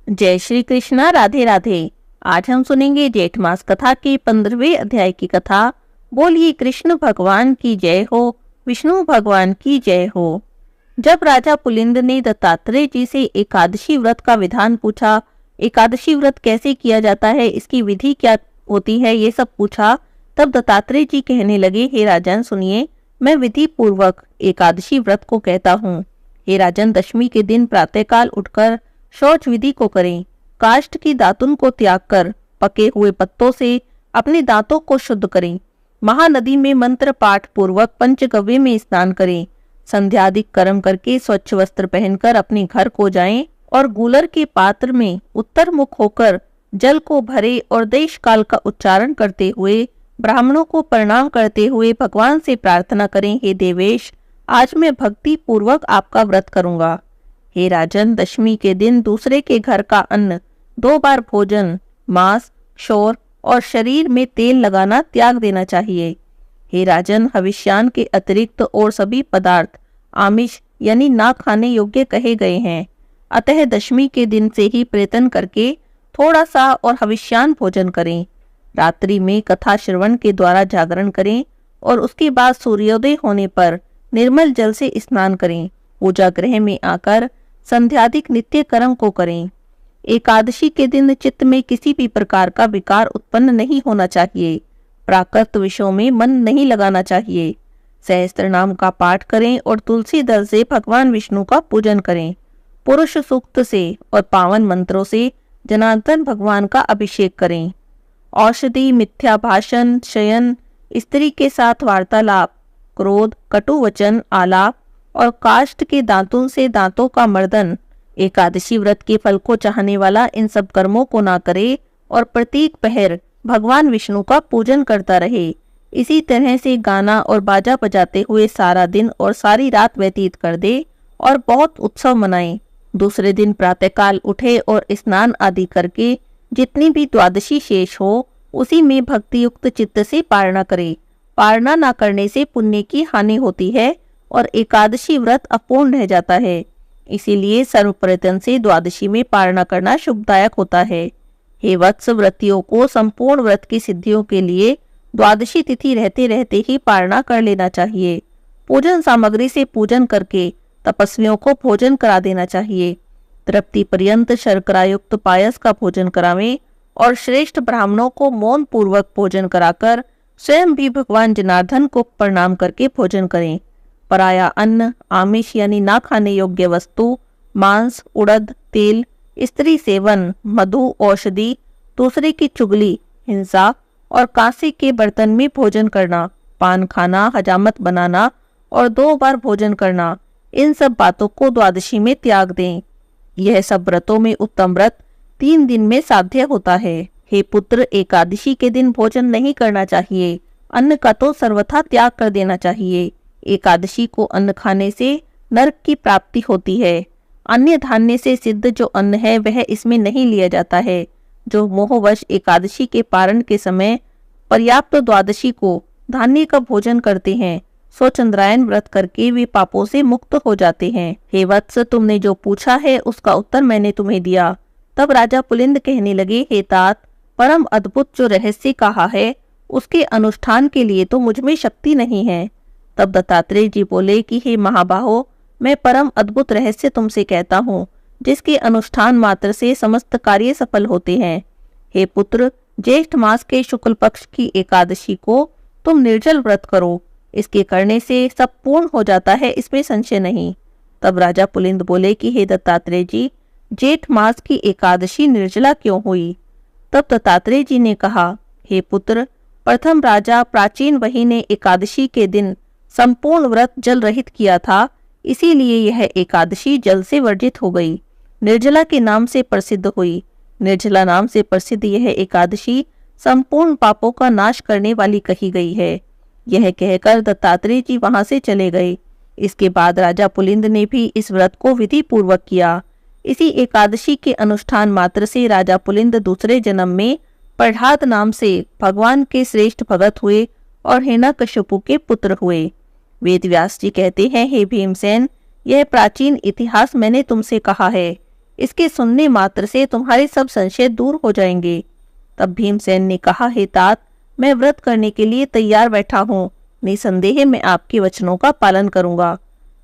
जय श्री कृष्णा। राधे राधे। आज हम सुनेंगे जेठ मास कथा के 15वें अध्याय की कथा। बोलिए कृष्ण भगवान की जय हो, विष्णु भगवान की जय हो। जब राजा पुलिंद ने दत्तात्रेय जी से एकादशी व्रत का विधान पूछा, एकादशी व्रत कैसे किया जाता है, इसकी विधि क्या होती है, ये सब पूछा, तब दत्तात्रेय जी कहने लगे, हे राजन सुनिए, मैं विधि पूर्वक एकादशी व्रत को कहता हूँ। हे राजन, दशमी के दिन प्रातःकाल उठकर शौच विधि को करें। काष्ठ की दातुन को त्याग कर पके हुए पत्तों से अपने दांतों को शुद्ध करें। महानदी में मंत्र पाठ पूर्वक पंचगव्य में स्नान करें। संध्यादिक कर्म करके स्वच्छ वस्त्र पहनकर अपने घर को जाएं और गूलर के पात्र में उत्तर मुख होकर जल को भरे और देश काल का उच्चारण करते हुए ब्राह्मणों को प्रणाम करते हुए भगवान से प्रार्थना करें, हे देवेश, आज मैं भक्ति पूर्वक आपका व्रत करूंगा। हे राजन, दशमी के दिन दूसरे के घर का अन्न, 2 बार भोजन, मांस, शोर और शरीर में तेल लगाना त्याग देना चाहिए। हे राजन, हविष्यान के अतिरिक्त और सभी पदार्थ आमिष यानी ना खाने योग्य कहे गए हैं। अतः दशमी के दिन से ही प्रयत्न करके थोड़ा सा और हविष्यान भोजन करें। रात्रि में कथा श्रवण के द्वारा जागरण करें और उसके बाद सूर्योदय होने पर निर्मल जल से स्नान करें। पूजा गृह में आकर संध्यादिक नित्य कर्म को करें। एकादशी के दिन चित्त में किसी भी प्रकार का विकार उत्पन्न नहीं होना चाहिए। प्राकृत विषयों में मन नहीं लगाना चाहिए। सहस्त्र नाम का पाठ करें और तुलसी दल से भगवान विष्णु का पूजन करें। पुरुष सूक्त से और पावन मंत्रों से जनार्दन भगवान का अभिषेक करें। औषधि, मिथ्या भाषण, शयन, स्त्री के साथ वार्तालाप, क्रोध, कटु वचन, आलाप और काष्ठ के दांतों से दांतों का मर्दन, एकादशी व्रत के फल को चाहने वाला इन सब कर्मों को ना करे और प्रत्येक पहर भगवान विष्णु का पूजन करता रहे। इसी तरह से गाना और बाजा बजाते हुए सारा दिन और सारी रात व्यतीत कर दे और बहुत उत्सव मनाए। दूसरे दिन प्रातःकाल उठे और स्नान आदि करके जितनी भी द्वादशी शेष हो उसी में भक्ति युक्त चित्त से पारणा करे। पारणा न करने से पुण्य की हानि होती है और एकादशी व्रत अपूर्ण रह जाता है। इसीलिए सर्वप्रयत्न से द्वादशी में पारणा करना शुभदायक होता है। हे वत्स, व्रतियों को संपूर्ण व्रत की सिद्धियों के लिए द्वादशी तिथि रहते रहते ही पारणा कर लेना चाहिए। पूजन सामग्री से पूजन करके तपस्वियों को भोजन करा देना चाहिए। तृप्ति पर्यंत शर्करायुक्त पायस का भोजन करावें और श्रेष्ठ ब्राह्मणों को मौन पूर्वक भोजन कराकर स्वयं भी भगवान जनार्दन को प्रणाम करके भोजन करें। पराया अन्न, आमिष यानी ना खाने योग्य वस्तु, मांस, उड़द, तेल, स्त्री सेवन, मधु, औषधि, दूसरे की चुगली, हिंसा और कांसे के बर्तन में भोजन करना, पान खाना, हजामत बनाना और 2 बार भोजन करना, इन सब बातों को द्वादशी में त्याग दें। यह सब व्रतों में उत्तम व्रत 3 दिन में साध्य होता है। हे पुत्र, एकादशी के दिन भोजन नहीं करना चाहिए। अन्न का तो सर्वथा त्याग कर देना चाहिए। एकादशी को अन्न खाने से नरक की प्राप्ति होती है। अन्य धान्य से सिद्ध जो अन्न है वह इसमें नहीं लिया जाता है। जो मोहवश एकादशी के पारण के समय पर्याप्त द्वादशी को धान्य का भोजन करते हैं, सो चंद्रायन व्रत करके वे पापों से मुक्त हो जाते हैं। हे वत्स, तुमने जो पूछा है उसका उत्तर मैंने तुम्हें दिया। तब राजा पुलिंद कहने लगे, हे तात, परम अद्भुत जो रहस्य कहा है उसके अनुष्ठान के लिए तो मुझमें शक्ति नहीं है। तब दत्तात्रेय जी बोले कि हे महाबाहो, मैं परम अद्भुत रहस्य तुमसे कहता हूँ जिसके अनुष्ठान मात्र से समस्त कार्य सफल होते हैं। हे पुत्र, ज्येष्ठ मास के शुक्ल पक्ष की एकादशी को तुम निर्जल व्रत करो। इसके करने से सब पूर्ण हो जाता है, इसमें संशय नहीं। तब राजा पुलिंद बोले कि हे दत्तात्रेय जी, जेठ मास की एकादशी निर्जला क्यों हुई? तब दत्तात्रेय जी ने कहा, हे पुत्र, प्रथम राजा प्राचीन वही ने एकादशी के दिन संपूर्ण व्रत जल रहित किया था, इसीलिए यह एकादशी जल से वर्जित हो गई, निर्जला के नाम से प्रसिद्ध हुई। निर्जला नाम से प्रसिद्ध यह एकादशी संपूर्ण पापों का नाश करने वाली कही गई है। यह कहकर दत्तात्रेय जी वहां से चले गए। इसके बाद राजा पुलिंद ने भी इस व्रत को विधि पूर्वक किया। इसी एकादशी के अनुष्ठान मात्र से राजा पुलिंद दूसरे जन्म में प्रहलाद नाम से भगवान के श्रेष्ठ भगत हुए और हिरण्यकशिपु के पुत्र हुए। वेद व्यास जी कहते हैं, हे भीमसेन, यह प्राचीन इतिहास मैंने तुमसे कहा है। इसके सुनने मात्र से तुम्हारे सब संशय दूर हो जाएंगे। तब भीमसेन ने कहा, हे तात, मैं व्रत करने के लिए तैयार बैठा हूँ। निसंदेह मैं आपके वचनों का पालन करूंगा।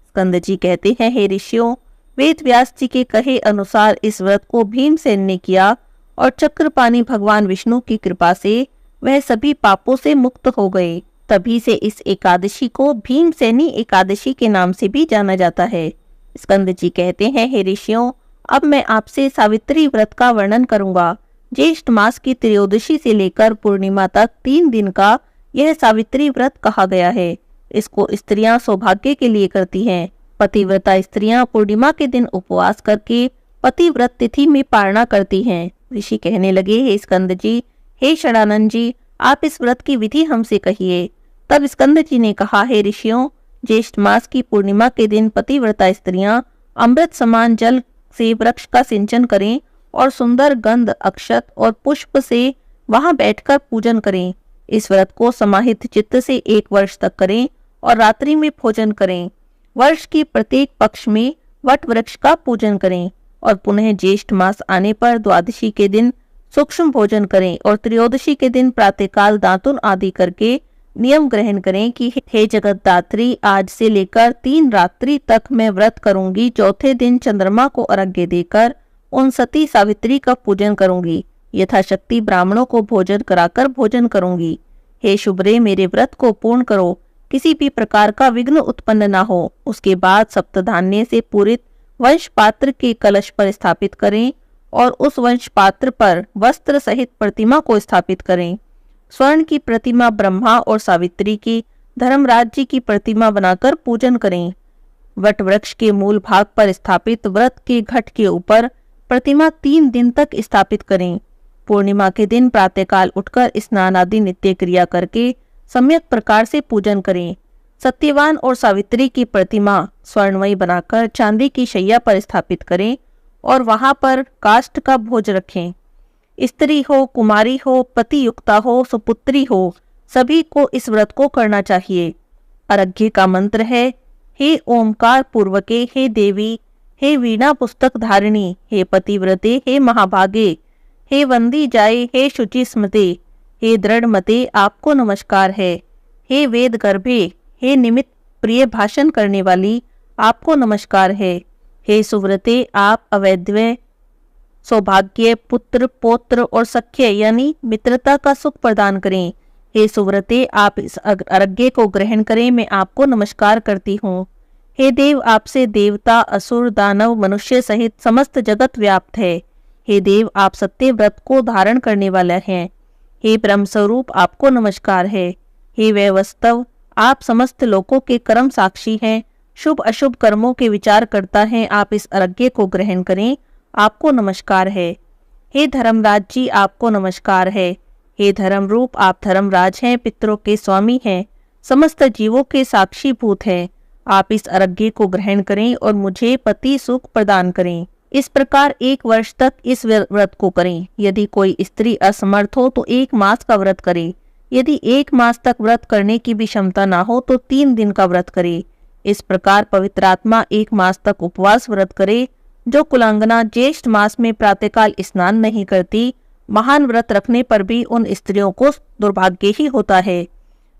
स्कंद जी कहते हैं, हे ऋषियों, वेद व्यास जी के कहे अनुसार इस व्रत को भीमसेन ने किया और चक्रपाणी भगवान विष्णु की कृपा से वह सभी पापों से मुक्त हो गए। तभी से इस एकादशी को भीमसेनी एकादशी के नाम से भी जाना जाता है। स्कंद जी कहते हैं, हे ऋषियों, अब मैं आपसे सावित्री व्रत का वर्णन करूंगा। ज्येष्ठ मास की त्रयोदशी से लेकर पूर्णिमा तक 3 दिन का यह सावित्री व्रत कहा गया है। इसको स्त्रियां सौभाग्य के लिए करती हैं। पतिव्रता स्त्रियां पूर्णिमा के दिन उपवास करके पतिव्रत तिथि में पारणा करती हैं। ऋषि कहने लगे, हे स्कंद जी, हे षडानंद जी, आप इस व्रत की विधि हमसे कहिए। तब स्कंद जी ने कहा, हे ऋषियों, ज्येष्ठ मास की पूर्णिमा के दिन पतिव्रता स्त्रियां अमृत समान जल से वृक्ष का सिंचन करें और सुंदर गंध, अक्षत और पुष्प से वहां बैठकर पूजन करें। इस व्रत को समाहित चित्त से 1 वर्ष तक करें और रात्रि में भोजन करें। वर्ष की प्रत्येक पक्ष में वट वृक्ष का पूजन करें और पुनः ज्येष्ठ मास आने पर द्वादशी के दिन सूक्ष्म भोजन करें और त्रयोदशी के दिन प्रातःकाल दातुन आदि करके नियम ग्रहण करें कि हे जगतदात्री, आज से लेकर 3 रात्रि तक मैं व्रत करूंगी। चौथे दिन चंद्रमा को अर्घ्य देकर उन सती सावित्री का पूजन करूंगी। यथाशक्ति ब्राह्मणों को भोजन कराकर भोजन करूंगी। हे शुभ्रे, मेरे व्रत को पूर्ण करो, किसी भी प्रकार का विघ्न उत्पन्न न हो। उसके बाद सप्तधान्य से पूरित वंश पात्र के कलश पर स्थापित करें और उस वंश पात्र पर वस्त्र सहित प्रतिमा को स्थापित करें। स्वर्ण की प्रतिमा ब्रह्मा और सावित्री की, धर्मराज जी की प्रतिमा बनाकर पूजन करें। वट वृक्ष के मूल भाग पर स्थापित व्रत के घट के ऊपर प्रतिमा 3 दिन तक स्थापित करें। पूर्णिमा के दिन प्रातःकाल उठकर स्नान आदि नित्य क्रिया करके सम्यक प्रकार से पूजन करें। सत्यवान और सावित्री की प्रतिमा स्वर्णमयी बनाकर चांदी की शैया पर स्थापित करें और वहां पर काष्ठ का भोज रखें। स्त्री हो, कुमारी हो, पति युक्ता हो, सुपुत्री हो, सभी को इस व्रत को करना चाहिए। अर्घ्य का मंत्र है, हे ओमकार पूर्वके, हे देवी, हे वीणा पुस्तक धारिणी, हे पतिव्रते, हे महाभागे, हे वंदी जाए, हे शुचि स्मृते, हे दृढ़ मते, आपको नमस्कार है। हे वेद गर्भे, हे निमित्त प्रिय भाषण करने वाली, आपको नमस्कार है। हे सुव्रते, आप अवैधव्य सौभाग्य, पुत्र, पौत्र और सख्य यानी मित्रता का सुख प्रदान करें। हे सुव्रते, आप इस अर्घ्य को ग्रहण करें, मैं आपको नमस्कार करती हूँ। हे देव, आपसे देवता, असुर, दानव, मनुष्य सहित समस्त जगत व्याप्त है। हे देव, आप सत्य व्रत को धारण करने वाला हैं। हे ब्रह्म स्वरूप, आपको नमस्कार है। हे वैवस्तव, आप समस्त लोकों के कर्म साक्षी हैं, शुभ अशुभ कर्मों के विचार करता है। आप इस अर्घ्य को ग्रहण करें, आपको नमस्कार है। हे धर्मराज जी, आपको नमस्कार है। हे धर्म रूप, आप धर्मराज हैं, पितरों के स्वामी हैं, समस्त जीवों के साक्षी भूत हैं। आप इस अर्घ्य को ग्रहण करें और मुझे पति सुख प्रदान करें। इस प्रकार 1 वर्ष तक इस व्रत को करें। यदि कोई स्त्री असमर्थ हो तो 1 मास का व्रत करे। यदि 1 मास तक व्रत करने की भी क्षमता ना हो तो 3 दिन का व्रत करे। इस प्रकार पवित्र आत्मा 1 मास तक उपवास व्रत करे। जो कुलांगना ज्येष्ठ मास में प्रातःकाल स्नान नहीं करती, महान व्रत रखने पर भी उन स्त्रियों को दुर्भाग्य ही होता है।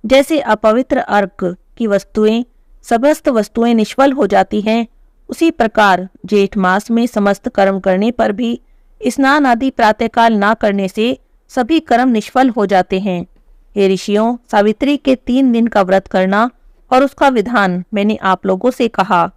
जैसे अपवित्र अर्घ की वस्तुएं, समस्त वस्तुएं निष्फल हो जाती हैं, उसी प्रकार जेठ मास में समस्त कर्म करने पर भी स्नान आदि प्रातःकाल ना करने से सभी कर्म निष्फल हो जाते हैं। हे ऋषियों, सावित्री के 3 दिन का व्रत करना और उसका विधान मैंने आप लोगों से कहा।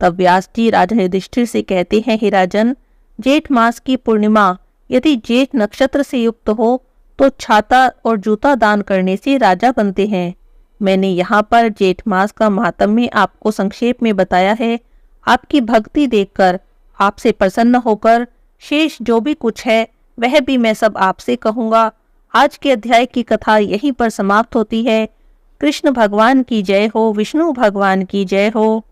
तब व्यास जी राजा युधिष्ठिर से कहते हैं, हे राजन, जेठ मास की पूर्णिमा यदि जेठ नक्षत्र से युक्त हो तो छाता और जूता दान करने से राजा बनते हैं। मैंने यहाँ पर जेठ मास का महात्म्य आपको संक्षेप में बताया है। आपकी भक्ति देखकर, आपसे प्रसन्न होकर शेष जो भी कुछ है वह भी मैं सब आपसे कहूँगा। आज के अध्याय की कथा यहीं पर समाप्त होती है। कृष्ण भगवान की जय हो, विष्णु भगवान की जय हो।